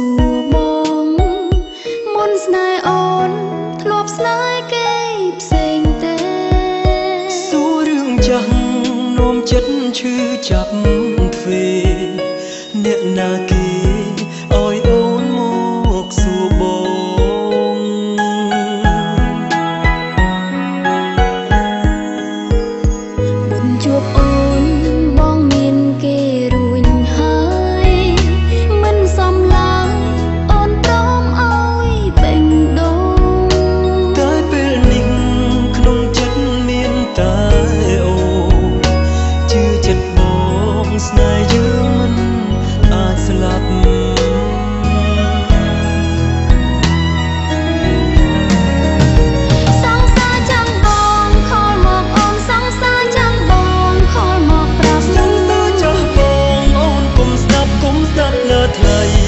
ួរបងមុនស្នេហ៍អូនធ្លាប់ស្នេហ៍គេផ្សេងទេសួររឿងចាស់នោមចិត្តឈឺចាប់ទ្វេអ្នកណាគេឲ្យអូនមកសួរបងមុនជួបអូនបងមានគេរួញហើយមិនសមឡើយអូនព្រមឲ្យបេះដូងតែពេលនេះក្នុងចិត្តមានតែអូនជឿចិត្តបងស្នេហ៍យើងមិនអាចស្លាប់សង្សារចាំបងខលមកអូនសង្សារចាំបងខលមកប្រាប់សង្សារចាំបងអូនគុំស្ដាប់លើថ្លៃ